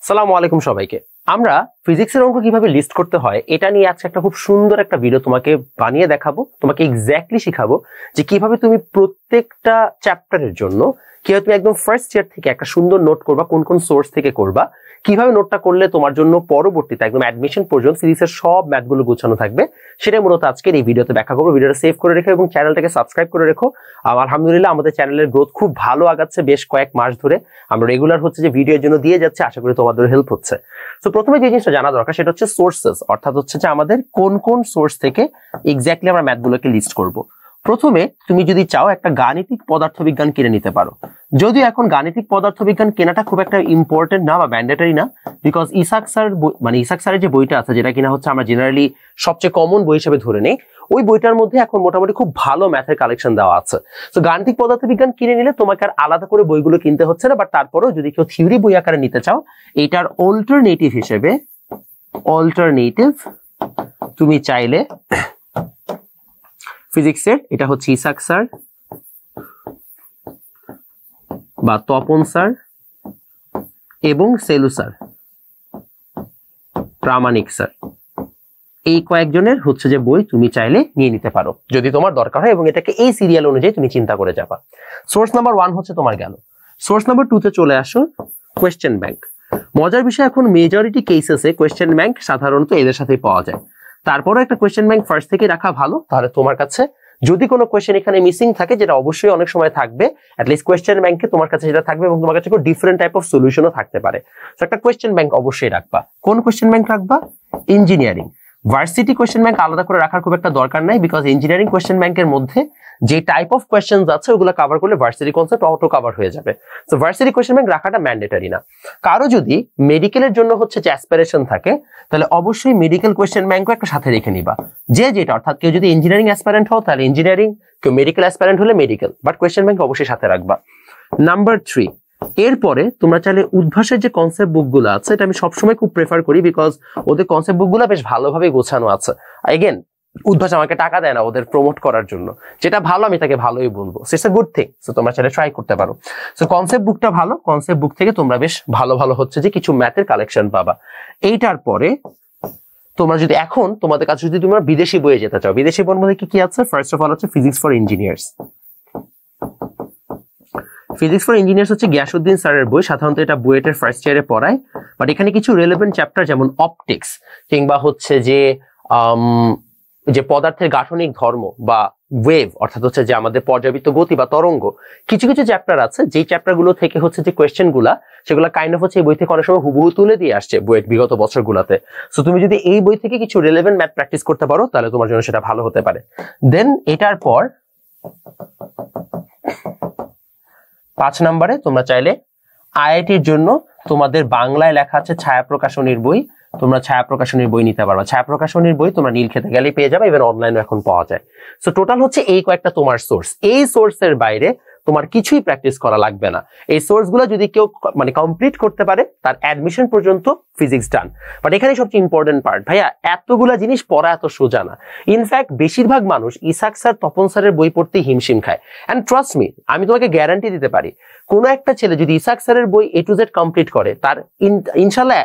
আসসালামু আলাইকুম সবাইকে। আমরা ফিজিক্সের অঙ্ক কিভাবে লিস্ট করতে হয় এটা নিয়ে আজকে একটা খুব সুন্দর একটা ভিডিও তোমাকে বানিয়ে দেখাবো, তোমাকে এক্স্যাক্টলি শিখাবো যে কিভাবে তুমি প্রত্যেকটা চ্যাপ্টারের জন্য কিভাবে তুমি একদম ফার্স্ট ইয়ার থেকে একটা সুন্দর নোট করবা, কোন কোন সোর্স থেকে করবা, কিভাবে নোটটা করলে তোমার জন্য পরবর্তীতে একদম অ্যাডমিশন পর্যন্ত ফিজিক্সের সব ম্যাথগুলো গোছানো থাকবে, সেটাই মূলত আজকের এই ভিডিওতে ব্যাখ্যা করবো। ভিডিওটা সেভ করে রেখো এবং চ্যানেলটাকে সাবস্ক্রাইব করে রেখো। আলহামদুলিল্লাহ আমাদের চ্যানেলের গ্রোথ খুব ভালো আগাচ্ছে, বেশ কয়েক মাস ধরে আমরা রেগুলার হচ্ছে যে ভিডিওর জন্য দিয়ে যাচ্ছে, আশা করি তোমাদের হেল্প হচ্ছে। তো প্রথমে যে জিনিসটা জানা দরকার সেটা হচ্ছে সোর্সেস, অর্থাৎ হচ্ছে যে আমাদের কোন কোন সোর্স থেকে এক্স্যাক্টলি আমরা ম্যাথগুলোকে লিস্ট করব। প্রথমে তুমি যদি চাও একটা গাণিতিক পদার্থবিজ্ঞান কিনে নিতে পারো, যদিও এখন গাণিতিক পদার্থবিজ্ঞান কেনাটা খুব একটা ইম্পর্টেন্ট না বা ম্যান্ডেটরি না, বিকজ ইসাক স্যারের যে বইটা আছে, যেটা কিনা হচ্ছে আমরা জেনারেলি সবচেয়ে কমন বই হিসেবে ধরে নেই, ওই বইটার মধ্যে এখন মোটামুটি খুব ভালো ম্যাথের কালেকশন দেওয়া আছে। তো গাণিতিক পদার্থবিজ্ঞান কিনে নিলে তোমাকে আর আলাদা করে বইগুলো কিনতে হচ্ছে না, বাট তারপরেও যদি কেউ থিওরি বই আকারে নিতে চাও, এটার অল্টারনেটিভ হিসেবে তুমি চাইলে ফিজিক্সের এটা হচ্ছে ইসাক স্যার বা তপন স্যার এবং সেলু স্যার, প্রামাণিক স্যার, এই কয়েকজনের হচ্ছে যে বই তুমি চাইলে নিয়ে নিতে পারো যদি তোমার দরকার হয়, এবং এটাকে এই সিরিয়াল অনুযায়ী তুমি চিন্তা করে যাবা। সোর্স নাম্বার 1 হচ্ছে তোমার গেল। সোর্স নাম্বার 2 তে চলে আসো, কোয়েশ্চেন ব্যাংক। মজার বিষয়, এখন মেজরিটি কেসেসে কোয়েশ্চেন ব্যাংক সাধারণত এদের সাথেই পাওয়া যায়। তারপরে একটা কোয়েশ্চেন ব্যাংক ফার্স্ট থেকে রাখা ভালো, তাহলে তোমার কাছে যদি কোনো কোয়েশ্চেন এখানে মিসিং থাকে, যেটা অবশ্যই অনেক সময় থাকবে, অ্যাটলিস্ট কোয়েশ্চেন ব্যাংকে তোমার কাছে যেটা থাকবে এবং তোমার কাছে ডিফারেন্ট টাইপ অফ সলিউশনও থাকতে পারে। তো একটা কোয়েশ্চেন ব্যাংক অবশ্যই রাখবা। কোন কোয়েশ্চেন ব্যাংক রাখবা? ইঞ্জিনিয়ারিং। ভার্সিটি কোয়েশ্চেন ব্যাংক আলাদা করে রাখার খুব একটা দরকার নাই, বিকজ ইঞ্জিনিয়ারিং কোয়েশ্চেন ব্যাংকের মধ্যে যে টাইপ অফ কোয়েশ্চেনস আছে ওগুলো কভার করলে ভার্সিটি কনসেপ্ট অটো কভার হয়ে যাবে। তো ভার্সিটি কোয়েশ্চেন ব্যাংক রাখাটা ম্যান্ডেটরি না। কারো যদি মেডিকেলের জন্য হচ্ছে যে অ্যাসপিরেশন থাকে, তাহলে অবশ্যই মেডিকেল কোয়েশ্চেন ব্যাংকও একটা সাথে রেখে নিবা। যেটা অর্থাৎ কেউ যদি ইঞ্জিনিয়ারিং অ্যাসপিরেন্ট হও তাহলে ইঞ্জিনিয়ারিং, কেউ মেডিকেল অ্যাসপিরেন্ট হলে মেডিকেল, বাট কোয়েশ্চেন ব্যাংক অবশ্যই সাথে রাখবা। নাম্বার 3, এরপরে তোমরা চাইলে উদ্ভাসের যে কনসেপ্ট বুকগুলো আছে, এটা আমি সবসময় খুব প্রেফার করি, বিকজ ওদের কনসেপ্ট বুকগুলো বেশ ভালোভাবে গোছানো আছে। এগেন, উদ্ভাস আমাকে টাকা দেয় না ওদের প্রমোট করার জন্য, যেটা ভালো আমি তাকে ভালোই বলবো, it's a good thing. So তোমরা চাইলে ট্রাই করতে পারো। সো কনসেপ্ট বুকটা ভালো, কনসেপ্ট বুক থেকে তোমরা বেশ ভালো ভালো হচ্ছে যে কিছু ম্যাথের কালেকশন পাবা। এইটার পরে তোমরা যদি এখন তোমাদের কাছে যদি তোমরা বিদেশি বইয়ে যেতে চাও, বিদেশি বইয়ের মধ্যে কি কি আছে? ফার্স্ট অফ অল হচ্ছে physics for engineers. Physics for engineers হচ্ছে গিয়াসউদ্দিন স্যারের বই, সাধারণত এটা বুয়েটের ফার্স্ট ইয়ারে পড়ায়, বাট এখানে কিছু রেলেভেন্ট চ্যাপ্টার যেমন অপটিক্স কিংবা হচ্ছে যে পদার্থের গাঠনিক ধর্ম বা ওয়েভ, অর্থাৎ হচ্ছে যে আমাদের পর্যাবৃত্ত গতি বা তরঙ্গ, কিছু কিছু চ্যাপ্টার আছে যেই চ্যাপ্টার গুলো থেকে হচ্ছে যে কোয়েশ্চেন গুলা, সেগুলো কাইন্ড অফ হচ্ছে এই বই থেকে অনেক সময় হুবহু তুলে দিয়ে আসছে বুয়েট বিগত বছরগুলোতে। সো তুমি যদি এই বই থেকে কিছু রেলেভেন্ট ম্যাথ প্র্যাকটিস করতে পারো, তাহলে তোমার জন্য সেটা ভালো হতে পারে। দেন এটার পর 5 নম্বরে তোমরা চাইলে আইআইটির জন্য তোমাদের বাংলায় লেখা আছে ছায়া প্রকাশনীর বই, তোমরা ছায়া প্রকাশনীর বই নিতে পারবা। ছায়া প্রকাশনীর বই তোমরা নীলক্ষেতে গেলেই পেয়ে যাবে, ইভেন অনলাইনে এখন পাওয়া যায়। সো টোটাল হচ্ছে এই কয়েকটা তোমার সোর্স। এই সোর্সের বাইরে তোমার কিছুই প্র্যাকটিস করা লাগবে না। এই সোর্স গুলো যদি কেউ কমপ্লিট করতে পারে, তার অ্যাডমিশন পর্যন্ত ফিজিক্স ডান। বাট এখানে সবচেয়ে ইম্পর্টেন্ট পার্ট, ভাইয়া এতগুলা জিনিস পড়া এত সোজা না। ইনফ্যাক্ট বেশিরভাগ মানুষ ইসাক স্যার, তপন স্যারের বই পড়তে হিমশিম খায়। অ্যান্ড ট্রাস্ট মি, আমি তোমাকে গ্যারান্টি দিতে পারি, কোনো একটা ছেলে যদি ইসাক স্যারের বই A to Z কমপ্লিট করে, তার ইনশাল্লাহ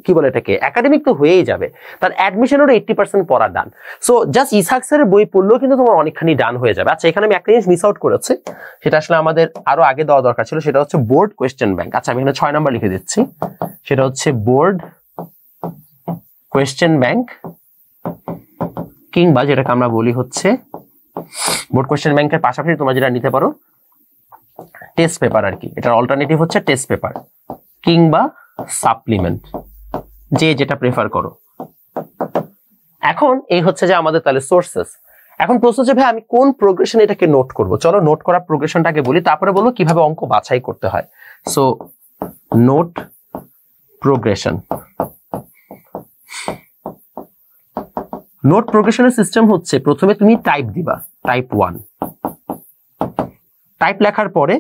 কি বলে এটাকে, একাডেমিক তো হয়েই যাবে, তার অ্যাডমিশনেরও 80% পড়া ডান। সো জাস্ট ইসাক স্যারের বই পড়লেও কিন্তু তোমার অনেকখানি ডান হয়ে যাবে। আচ্ছা, এখানে আমি একটা জিনিস মিস আউট করেছি, সেটা আসলে আমাদের আরো আগে দেওয়া দরকার ছিল, সেটা হচ্ছে বোর্ড কোয়েশ্চেন ব্যাংক। আচ্ছা, আমি এখানে 6 নাম্বার লিখে দিচ্ছি, সেটা হচ্ছে বোর্ড কোয়েশ্চেন ব্যাংক, কিংবা যেটাকে আমরা বলি হচ্ছে বোর্ড কোয়েশ্চেন ব্যাংকের পাশাপাশি তোমরা যেটা নিতে পারো টেস্ট পেপার আর কি। এটার অল্টারনেটিভ হচ্ছে টেস্ট পেপার কিংবা সাপ্লিমেন্ট, যেটা প্রেফার করো। এখন এই হচ্ছে যে আমাদের তাহলে সোর্সেস। এখন প্রশ্ন হচ্ছে, ভাই আমি কোন প্রোগ্রেশন এটাকে নোট করব? চলো নোট করা প্রোগ্রেশনটাকে বলি, তারপরে বলবো কিভাবে অঙ্ক বাছাই করতে হয়। So note progression. নোট প্রোগ্রেশনের সিস্টেম হচ্ছে, প্রথমে তুমি টাইপ দিবা, টাইপ 1। টাইপ লেখার পরে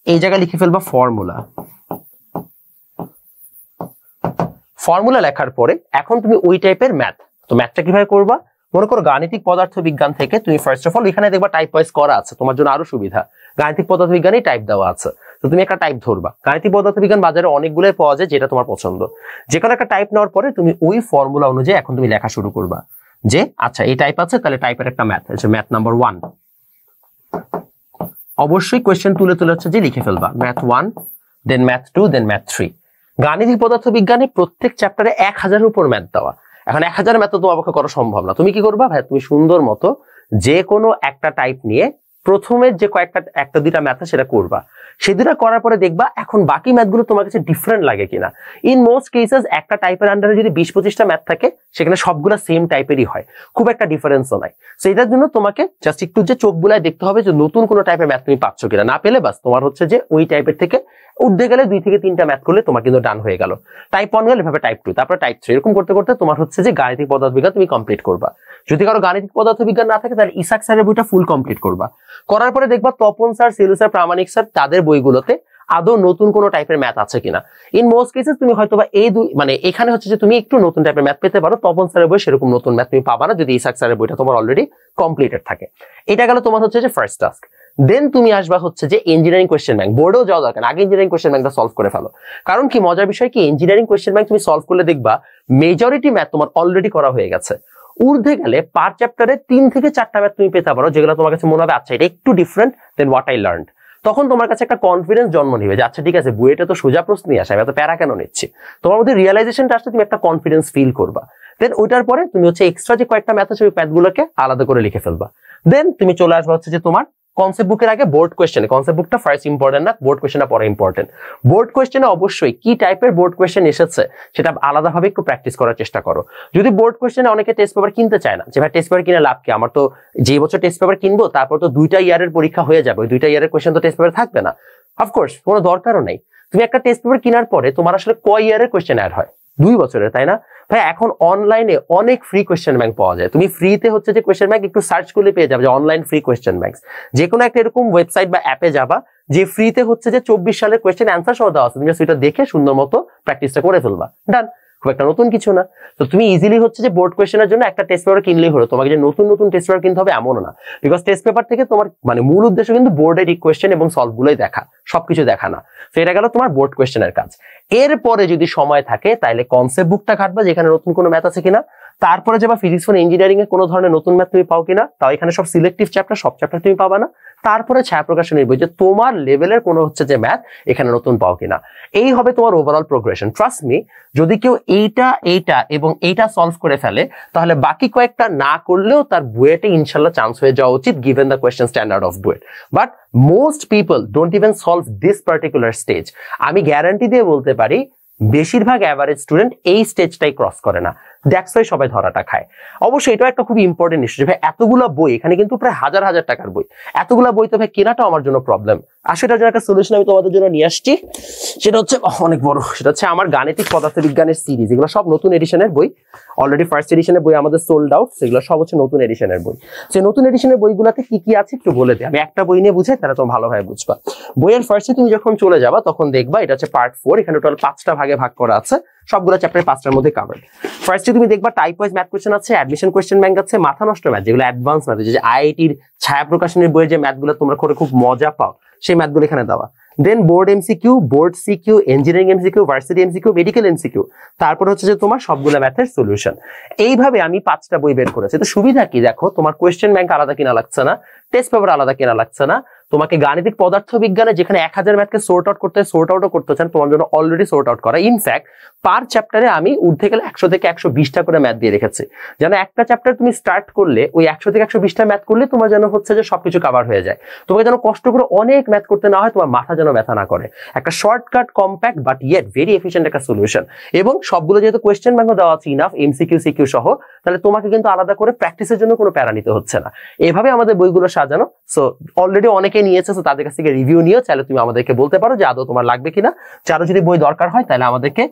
এই জায়গায় লিখে ফেলবা ফর্মুলা। ফর্মুলা লেখার পরে এখন তুমি ওই টাইপের ম্যাথ, তো ম্যাথটা কিভাবে করবা? মনে করো গাণিতিক পদার্থবিজ্ঞান থেকে তুমি ফার্স্ট অফ অল এখানে দেখবা টাইপ ওয়াইজ করা আছে, তোমার জন্য আরো সুবিধা। গাণিতিক পদার্থবিজ্ঞানে টাইপ দেওয়া আছে। তো তুমি একটা টাইপ ধরবা। গাণিতিক পদার্থবিজ্ঞান বাজারে অনেকগুলোই পাওয়া যায়, যেটা তোমার পছন্দ। যে কোনো একটা টাইপ নেওয়ার পরে তুমি ওই ফর্মুলা অনুযায়ী এখন তুমি লেখা শুরু করবা যে আচ্ছা এই টাইপ আছে, তাহলে টাইপের একটা ম্যাথ আছে, ম্যাথ নাম্বার 1। অবশ্যই কোয়েশ্চেন তুলে তুলে হচ্ছে যে লিখে ফেলবা ম্যাথ 1, দেন ম্যাথ 2, দেন ম্যাথ 3। গাণিতিক পদার্থবিজ্ঞানে প্রত্যেক চ্যাপ্টারে 1000-এর উপর ম্যাথ দেওয়া। এখন 1000 ম্যাথ তো তোমার পক্ষে করা সম্ভব না। তুমি কি করবা ভাই, তুমি সুন্দর মতো যে কোনো একটা টাইপ নিয়ে প্রথমে যে একটা দুইটা ম্যাথ সেটা করবা। সেই দুটা করার পরে দেখবা এখন বাকি ম্যাথগুলো তোমার কাছে ডিফারেন্ট লাগে কিনা। ইন মোস্ট কেসেস একটা টাইপের আন্ডারে যদি 20-25টা ম্যাথ থাকে, সেখানে সবগুলো সেম টাইপেরই হয়, খুব একটা ডিফারেন্সও নাই। সো এটার জন্য তোমাকে জাস্ট একটু যে চোখ বুলায় দেখতে হবে যে নতুন কোনো টাইপের ম্যাথ তুমি পাচ্ছ কিনা। না পেলে বাস তোমার হচ্ছে যে ওই টাইপের থেকে উঠতে গেলে 2 থেকে 3টা ম্যাথ করলে তোমার কিন্তু ডান হয়ে গেল। টাইপ 1 গেলে এভাবে টাইপ 2, তারপর টাইপ 3, এরকম করতে করতে তোমার হচ্ছে যে গাণিতিক পদার্থবিজ্ঞান তুমি কমপ্লিট করবা। যদি কারো গাণিতিক পদার্থবিজ্ঞান না থাকে তাহলে ইসাক স্যারের বইটা ফুল কমপ্লিট করবা। করার পরে দেখবা তপন স্যার, সিলু স্যার, প্রামাণিক স্যার তাদের বইগুলোতে আদৌ নতুন কোনো টাইপের ম্যাথ আছে কিনা। ইন মোস্ট কেসেস তুমি হয়তোবা এই মানে এখানে হচ্ছে যে তুমি একটু নতুন টাইপের ম্যাথ পেতে পারো, তপন স্যারের বই সেরকম নতুন ম্যাথ তুমি পাবা না যদি ইসাক স্যারের বইটা তোমার অলরেডি কমপ্লিটেড থাকে। এটা গেল তোমার হচ্ছে যে ফার্স্ট টাস্ক। দেন তুমি আসবা হচ্ছে যে ইঞ্জিনিয়ারিং কোয়েশ্চেন ব্যাংক। বোর্ডেও যাওয়া দরকার, আগে ইঞ্জিনিয়ারিং কোয়েশ্চেন ব্যাংকটা সলভ করে ফেলো। কারণ কি মজার বিষয় কি, ইঞ্জিনিয়ারিং কোয়েশ্চেন ব্যাংক তুমি সলভ করলে দেখবা মেজরিটি ম্যাথ তোমার অলরেডি করা হয়ে গেছে। ঊর্ধ্বে গেলে পার চ্যাপ্টারে 3 থেকে 4টা ম্যাথ তুমি পেতে পারো, যেগুলো তোমার কাছে মনে হবে আচ্ছা এটা একটু different then what I learned. তখন তোমার কাছে একটা কনফিডেন্স জন্ম নিবে যে আচ্ছা ঠিক আছে বইটা তো সোজা প্রশ্নই আসে, আমি এত প্যারা কেন নিচ্ছি। তোমার মধ্যে রিয়েলাইজেশনটা আসলে তুমি একটা কনফিডেন্স ফিল করবা। দেন ওইটার পরে তুমি হচ্ছে এক্সট্রা যে কয়েকটা ম্যাথ আছে ওই ম্যাথগুলোকে আলাদা করে লিখে ফেলবা। দেন তুমি চলে আসবা হচ্ছে যে তোমার কনসেপ্ট বুকের আগে বোর্ড কোয়েশ্চেন। কনসেপ্ট বুকটা ফার্স্ট ইম্পর্টেন্ট না, বোর্ড কোয়েশ্চেনটা পরে ইম্পর্টেন্ট। বোর্ড কোয়েশ্চেনে অবশ্যই কি টাইপের বোর্ড কোয়েশ্চেন এসেছে সেটা আলাদাভাবে একটু প্র্যাকটিস করার চেষ্টা করো। যদি বোর্ড কোয়েশ্চেনে অনেকে টেস্ট পেপার কিনতে চায় না, যে ভাই টেস্ট পেপার কিনে লাভ কি, আমার তো যে বছর টেস্ট পেপার কিনবো তারপর তো 2টা ইয়ারের পরীক্ষা হয়ে যাবে, ওই 2টা ইয়ারের কোয়েশ্চেন তো টেস্ট পেপার থাকবে না। অফকোর্স কোনো দরকারও নেই। তুমি একটা টেস্ট পেপার কেনার পরে তোমার আসলে কয় ইয়ারের কোয়েশ্চেন অ্যাড হয়, 2 বছরের, তাই না ভাই? এখন অনলাইনে অনেক ফ্রি কোয়েশ্চেন ব্যাংক পাওয়া যায়। তুমি ফ্রিতে হচ্ছে যে কোয়েশ্চেন ব্যাংক একটু সার্চ করলে পেয়ে যাবে যে অনলাইন ফ্রি কোয়েশ্চেন ব্যাংক। যে কোনো একটা এরকম ওয়েবসাইট বা অ্যাপে যাবা যে ফ্রিতে হচ্ছে যে 24 সালের কোয়েশ্চেন অ্যান্সার সহ দেওয়া আছে, তুমি সেটা দেখে সুন্দর মতো প্র্যাকটিসটা করে ফেলবা, ডান। খুব একটা নতুন কিছু না। তো তুমি ইজিলি হচ্ছে যে বোর্ড কোয়েশ্চেনের জন্য একটা টেস্ট পেপার কিনলেই হলো, তোমাকে যে নতুন নতুন টেস্ট পেপার কিনতে হবে এমন না। বিকজ টেস্ট পেপার থেকে তোমার মানে মূল উদ্দেশ্য কিন্তু বোর্ডের কোয়েশ্চেন এবং সলভ গুলোই দেখা, সবকিছু দেখা না। তো এটা গেল তোমার বোর্ড কোয়েশ্চেনের কাজ। এরপরে যদি সময় থাকে তাহলে কনসেপ্ট বুকটা ঘাটবা যেখানে নতুন কোনো ম্যাথ আছে কিনা। তারপরে যাবা ফিজিক্স ফর ইঞ্জিনিয়ারিং এ কোনো ধরনের নতুন ম্যাথ তুমি পাও কিনা, তাও এখানে সব সিলেক্টিভ চ্যাপ্টার, সব চ্যাপ্টার তুমি পাবা না। তারপরে ছায়া প্রকাশনের বই যে তোমার লেভেলের কোনো হচ্ছে যে ম্যাথ এখানে নতুন পাও কিনা। এই হবে তোমার ওভারঅল প্রোগ্রেশন। ট্রাস্ট মি, যদি কেউ এইটা এবং এইটা সলভ করে ফেলে তাহলে বাকি কয়েকটা না করলেও তার বুয়েটে ইনশাল্লাহ চান্স হয়ে যাওয়া উচিত, given the question standard of BUET. But most people don't even solve this particular stage. আমি গ্যারান্টি দিয়ে বলতে পারি বেশিরভাগ অ্যাভারেজ স্টুডেন্ট এই স্টেজটাই ক্রস করে না, দ্যাটস ওয়াই সবাই ধরাটা খায়। অবশ্যই এটা একটা খুব ইম্পর্টেন্ট ইস্যু, ভাই এতগুলো বই, এখানে কিন্তু প্রায় হাজার হাজার টাকার বই, এতগুলো বই তো ভাই কেনাটাও আমার জন্য প্রবলেম। আসলে এটার জন্য একটা সলিউশন আমি তোমাদের জন্য নিয়ে আসছি, সেটা হচ্ছে অনেক বড়, সেটা হচ্ছে আমার গাণিতিক পদার্থবিজ্ঞানের সিরিজ। এগুলো সব নতুন এডিশনের বই, অলরেডি ফার্স্ট এডিশনের বই আমাদের সোল্ড আউট, সেগুলো সব হচ্ছে নতুন এডিশনের বই। সেই নতুন এডিশনের বইগুলোতে কি কি আছে একটু বলে দিই, আমি একটা বই নিয়ে বুঝাই তাহলে তুমি ভালোভাবে বুঝবা। বইয়ের ফার্স্টে তুমি যখন চলে যাবা তখন দেখবা এটা হচ্ছে পার্ট 4, এখানে টোটাল 5টা ভাগে ভাগ করা আছে, সবগুলো চ্যাপ্টার 5টার মধ্যে কাভার্ড। ফার্স্টে তুমি দেখবা টাইপ ওয়াইজ ম্যাথ কোয়েশ্চেন আছে, অ্যাডমিশন কোয়েশ্চেন ব্যাংক আছে, মাথা নষ্ট ম্যাথ যেগুলো অ্যাডভান্স ম্যাথ, যে আইআইটির ছায়া প্রকাশনের বইয়ের যে ম্যাথগুলো তোমরা করে খুব মজা পাও সেই ম্যাথগুলো এখানে দেওয়া। Then board MCQ, board CQ, engineering MCQ, varsity MCQ, medical MCQ, তারপর হচ্ছে যে তোমার সবগুলো ম্যাথের সলিউশন। এইভাবে আমি 5টা বই বের করেছি। তো সুবিধা কি দেখো, তোমার কোয়েশ্চেন ব্যাংক আলাদা কিনা লাগছে না, টেস্ট পেপার আলাদা কিনা লাগছে না, তোমাকে গাণিতিক পদার্থবিজ্ঞানে যেখানে 1000 ম্যাথকে সোর্ট আউট করতে সোর্ট আউটও করতে চান তোমার জন্য অলরেডি সোর্ট আউট করা। ইনফ্যাক্ট পার চ্যাপ্টারে আমি উঠতে গেলে 100 থেকে 120টা করে ম্যাথ দিয়ে রেখেছি, যেন একটা চ্যাপ্টার তুমি স্টার্ট করলে ওই 100 থেকে 120টা ম্যাথ করলে তোমার যেন হচ্ছে যে সবকিছু কভার হয়ে যায়, তোমাকে যেন কষ্ট করে অনেক ম্যাথ করতে না হয়, তোমার মাথা যেন ব্যথা না করে। একটা shortcut, compact but yet very efficient একটা সলিউশন। এবং সবগুলো যেহেতু কোয়েশ্চেন ব্যাংক দেওয়া আছে ইনাফ, এমসিকিউ সিকিউ সহ, তাহলে তোমাকে কিন্তু আলাদা করে প্র্যাকটিসের জন্য কোনো প্যারা নিতে হচ্ছে না। এভাবে আমাদের বইগুলো সাজানো। সো অলরেডি অনেকে নিয়েছে, তো তাদের কাছ থেকে রিভিউ নিও, চাইলে তুমি আমাদেরকে বলতে পারো যে আদৌ তোমার লাগবে কিনা। যারও যদি বই দরকার হয় তাহলে আমাদেরকে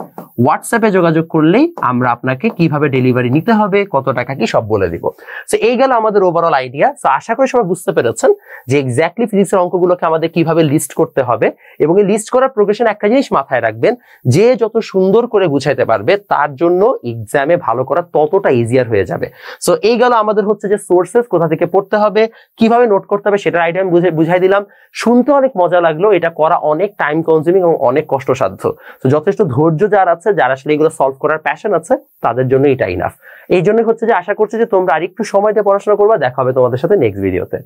হোয়াটসঅ্যাপে যোগাযোগ করলেই আমরা আপনাকে কিভাবে ডেলিভারি নিতে হবে, কত টাকা কি সব বলে দিব। সো এই গেল আমাদের ওভারঅল আইডিয়া। সো আশা করি সবাই বুঝতে পেরেছেন যে এক্স্যাক্টলি ফিজিক্সের অঙ্কগুলোকে আমাদের কিভাবে লিস্ট করতে হবে, এবং এই লিস্ট করার প্রোগ্রেশন একটা জিনিস মাথায় রাখবেন, যে যত সুন্দর করে বুঝাইতে পারবে তার জন্য এক্সামে ভালো করা ততটা ইজিয়ার হয়ে যাবে। সো এই গেল আমাদের হচ্ছে যে সোর্সেস কোথা থেকে পড়তে হবে, কিভাবে নোট করতে হবে সেটার আইডিয়া আমি বুঝাই দিলাম। শুনতে অনেক মজা লাগলো, এটা করা অনেক টাইম কনজিউমিং এবং অনেক কষ্টসাধ্য। তো যথেষ্ট ধৈর্য যারা আছে, যারা আসলে এগুলো সলভ করার প্যাশন আছে, তাদের জন্য এটা ইনাফ। এই জন্য হচ্ছে যে আশা করছি যে তোমরা আরেকটু সময় দিয়ে পড়াশোনা করবা। দেখা হবে তোমাদের সাথে নেক্সট ভিডিওতে।